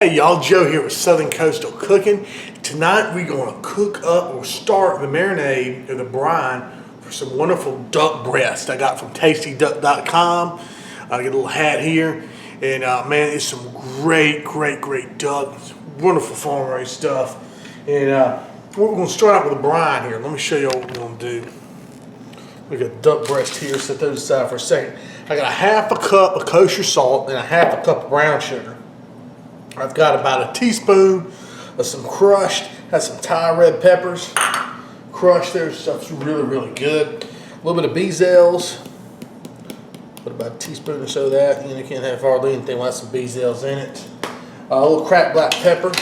Hey y'all, Joe here with Southern Coastal Cooking. Tonight we're going to cook up or start the marinade or the brine for some wonderful duck breast I got from tastyduck.com. I get a little hat here, and man, it's some great duck, wonderful farm raised stuff. And we're going to start out with a brine here. Let me show you what we're going to do. We got duck breast here. Set those aside for a second. I got a half a cup of kosher salt and a half a cup of brown sugar. I've got about a teaspoon of some crushed, has some Thai red peppers, crushed there. Stuff's really good. A little bit of bezels, put about a teaspoon or so of that. You can't have hardly anything without some bezels in it. A little cracked black pepper.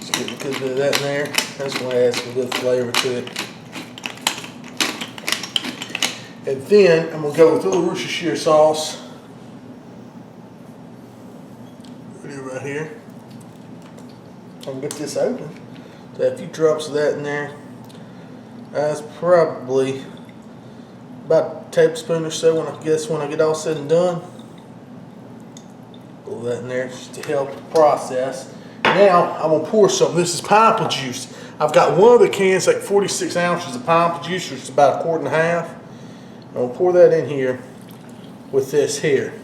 Just get a good bit of that in there. That's going to add some good flavor to it. And then I'm going to go with a little Worcestershire sauce. Right here. I'm going to get this open. So a few drops of that in there. That's probably about a tablespoon or so when I get all said and done. Put that in there just to help the process. Now I'm going to pour some. This is pineapple juice. I've got one of the cans, like 46 ounces of pineapple juice, which is about a quart and a half. I'm going to pour that in here with this here.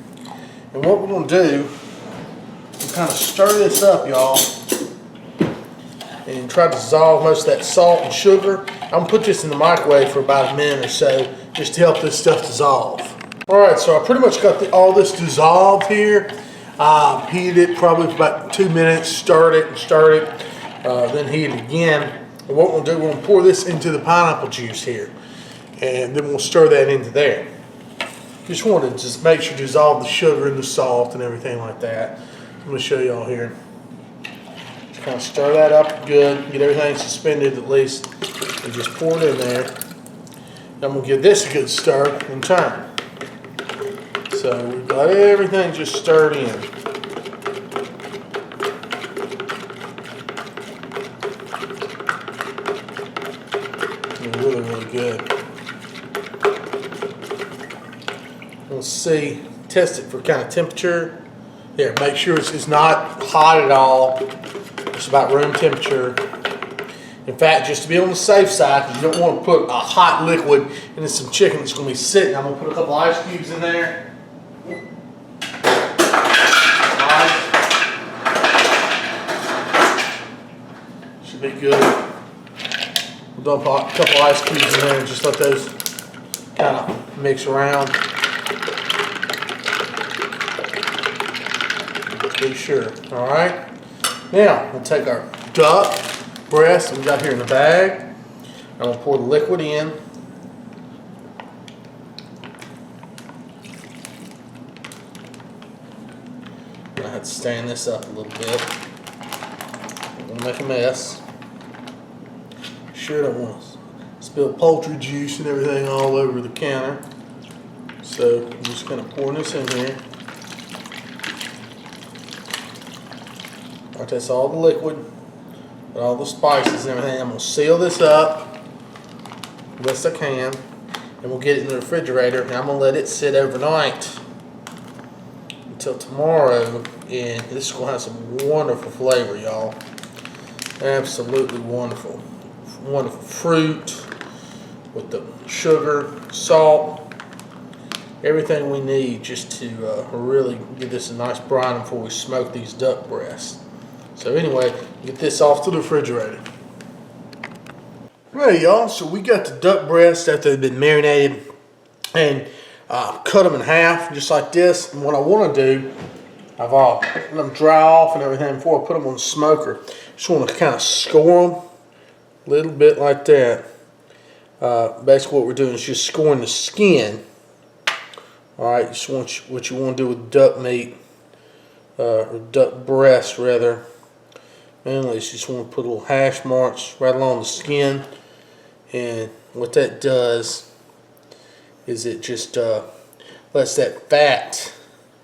And what we're going to do, we'll kind of stir this up, y'all, and try to dissolve most of that salt and sugar. I'm going to put this in the microwave for about a minute or so just to help this stuff dissolve. Alright, so I pretty much got all this dissolved here. Heated it probably for about 2 minutes, stirred it, then heat it again. And what we'll do, we're going to pour this into the pineapple juice here. And then we'll stir that into there. Just want to just make sure to dissolve the sugar and the salt and everything like that. I'm going to show y'all here. Just kind of stir that up good, get everything suspended at least, and just pour it in there. And I'm going to give this a good stir and turn. So we've got everything just stirred in. Really good. Let's see, test it for kind of temperature. Here, make sure it's not hot at all. It's about room temperature. In fact, just to be on the safe side, because you don't want to put a hot liquid into some chicken that's going to be sitting. I'm going to put a couple ice cubes in there. Should be good. We'll dump a couple ice cubes in there and just let those kind of mix around. Be sure. Alright. Now, we'll take our duck breast that we got here in the bag. I'm going to pour the liquid in. I have to stand this up a little bit. We'll make a mess. Sure don't want to spill poultry juice and everything all over the counter. So I'm just going to pour this in here. Alright, that's all the liquid, all the spices and everything. I'm going to seal this up the best I can, and we'll get it in the refrigerator, and I'm going to let it sit overnight until tomorrow, and this is going to have some wonderful flavor, y'all. Absolutely wonderful. Wonderful fruit with the sugar, salt, everything we need just to really give this a nice brine before we smoke these duck breasts. So anyway, get this off to the refrigerator. Right, y'all, so we got the duck breasts after they've been marinated and cut them in half just like this. And what I want to do, I've let them dry off and everything before I put them on the smoker. Just want to kind of score them a little bit like that. Basically what we're doing is just scoring the skin. Alright, just what you want to do with duck meat, or duck breast rather. Mainly, you just want to put little hash marks right along the skin, and what that does is it just lets that fat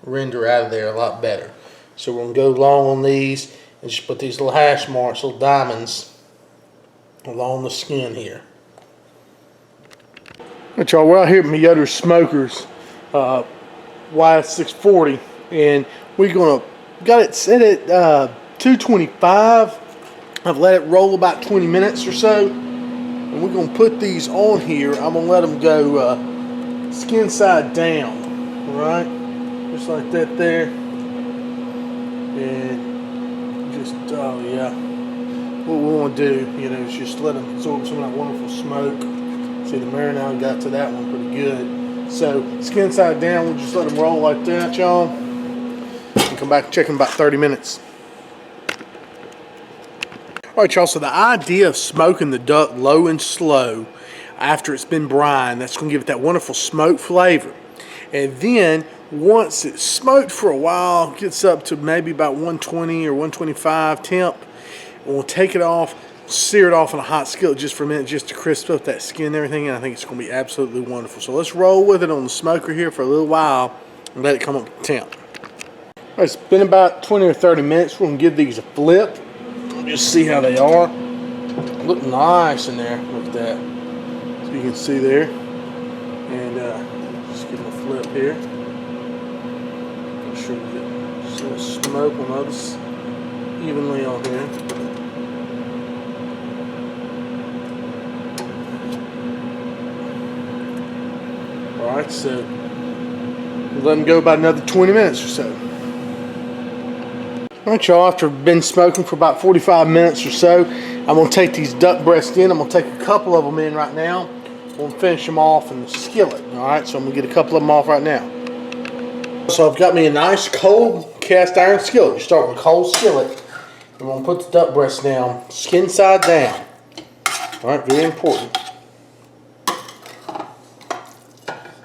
render out of there a lot better. So we're going to go long on these and just put these little hash marks, little diamonds along the skin here. Alright, y'all, we're out here at Yoder Smokers, Y640, and we're got it set at 225. I've let it roll about 20 minutes or so, and we're gonna put these on here. I'm gonna let them go skin side down, all right, just like that there, and just oh yeah. What we want to do, is just let them absorb some of that wonderful smoke. See, the marinade got to that one pretty good. So skin side down, we'll just let them roll like that, y'all, and come back and check in about 30 minutes. All right, y'all, so the idea of smoking the duck low and slow after it's been brined, that's going to give it that wonderful smoke flavor. And then once it's smoked for a while, gets up to maybe about 120 or 125 temp, we'll take it off, sear it off on a hot skillet just for a minute, just to crisp up that skin and everything, and I think it's going to be absolutely wonderful. So let's roll with it on the smoker here for a little while and let it come up to temp. All right, it's been about 20 or 30 minutes. We're going to give these a flip. Just see how they are. Look nice in there. Look at that. So you can see there. And just give them a flip here. Make sure we get just a little smoke on those evenly on here. Alright, so we'll let them go about another 20 minutes or so. Alright, y'all, after I've been smoking for about 45 minutes or so, I'm going to take these duck breasts in. I'm going to take a couple of them in right now. I'm going to finish them off in the skillet. Alright, so I'm going to get a couple of them off right now. So I've got me a nice cold cast iron skillet. You start with a cold skillet. I'm going to put the duck breast down, skin side down. Alright, very important.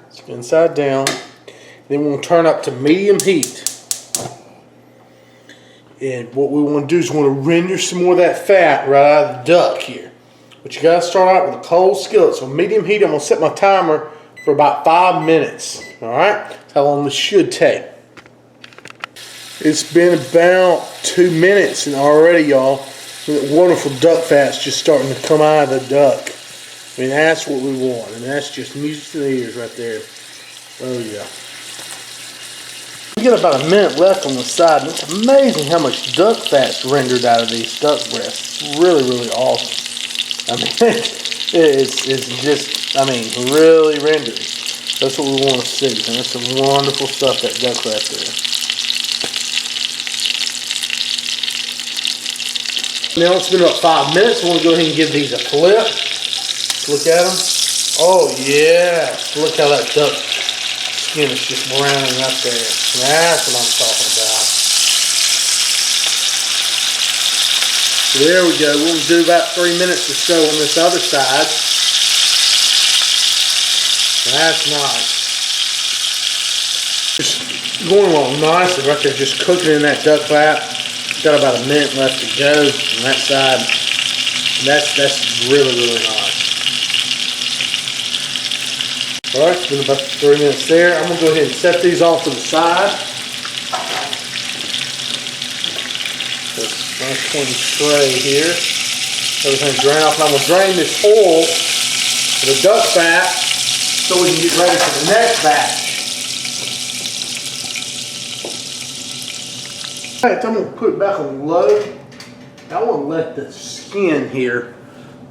Skin side down. Then we're going to turn up to medium heat. And what we want to do is we want to render some more of that fat right out of the duck here. But you got to start out with a cold skillet. So medium heat, I'm going to set my timer for about 5 minutes. Alright, that's how long this should take. It's been about 2 minutes, and already, y'all, that wonderful duck fat's just starting to come out of the duck. I mean, that's what we want, and that's just music to the ears right there. Oh yeah. We got about a minute left on the side, and it's amazing how much duck fat's rendered out of these duck breasts. It's really, really awesome. I mean, it's just, I mean, really rendered. That's what we want to see, and that's some wonderful stuff, that duck right there. Now it's been about 5 minutes. I want to go ahead and give these a flip. Look at them. Oh yeah, look how that duck skin is just browning up there. That's what I'm talking about. So there we go. We'll do about 3 minutes or so on this other side. That's nice. Just going along nicely right there, just cooking in that duck fat. Got about a minute left to go on that side. That's really, really nice. Alright, it's been about 3 minutes there. I'm going to go ahead and set these off to the side. This nice clean tray here. Everything drain off. And I'm going to drain this oil for the duck fat so we can get ready for the next batch. Alright, I'm going to put it back on low. I want to let the skin here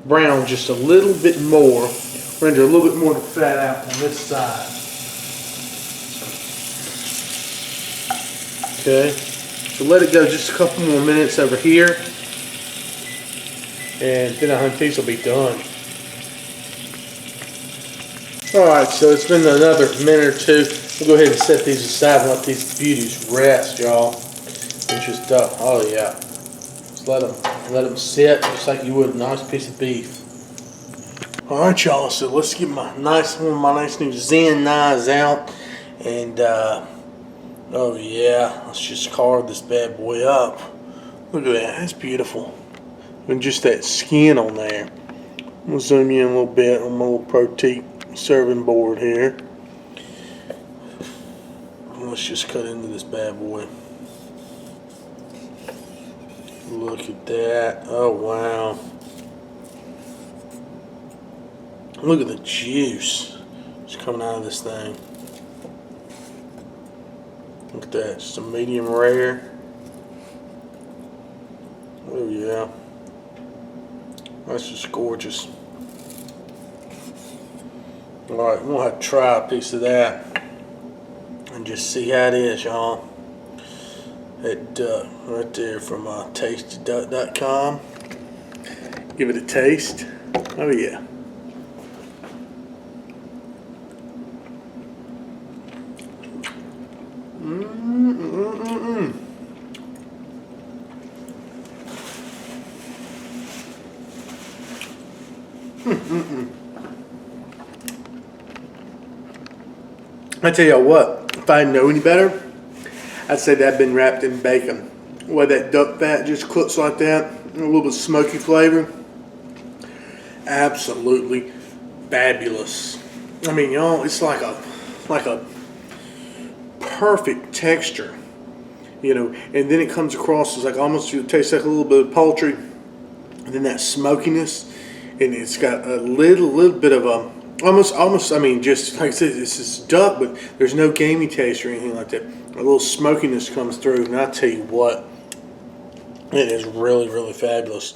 brown just a little bit more. Render a little bit more of the fat out on this side. Okay, so let it go just a couple more minutes over here, and then I think these will be done. Alright, so it's been another minute or two. We'll go ahead and set these aside and let these beauties rest, y'all. And just, oh yeah. Just let them sit just like you would a nice piece of beef. Alright, y'all, so let's get one of my nice new Zen knives out, and oh yeah, let's just carve this bad boy up. Look at that, that's beautiful. And just that skin on there. I'm going to zoom in a little bit on my little Protein serving board here. Let's just cut into this bad boy. Look at that, oh wow. Look at the juice. It's coming out of this thing. Look at that, just a medium rare. Oh yeah, that's just gorgeous. Alright, we'll have to try a piece of that and just see how it is, y'all. That duck right there from tastyduck.com. Give it a taste. Oh yeah. I tell you what, if I didn't know any better, I'd say that'd been wrapped in bacon. Where that duck fat just cooks like that, a little bit of smoky flavor. Absolutely fabulous. I mean, y'all, it's like a perfect texture, you know. And then it comes across as like almost, it tastes like a little bit of poultry, and then that smokiness, and it's got a little bit of a almost. I mean, just like I said, this is duck, but there's no gamey taste or anything like that. A little smokiness comes through, and I tell you what, it is really fabulous.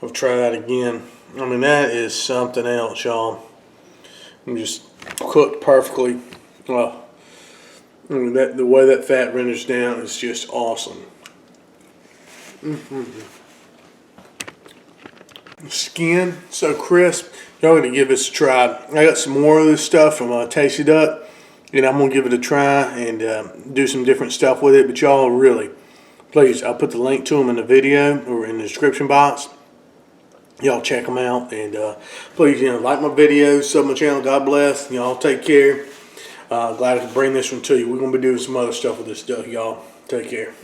I'll try that again. I mean, that is something else, y'all. Just cooked perfectly. Well, I mean, the way that fat renders down is just awesome. Skin so crisp. Y'all gonna give this a try. I got some more of this stuff from Tasty Duck, and I'm gonna give it a try and do some different stuff with it. But y'all really, please, I'll put the link to them in the video or in the description box. Y'all check them out, and please, you know, like my videos, sub my channel. God bless. Y'all take care. Glad I could bring this one to you. We're gonna be doing some other stuff with this duck, y'all. Take care.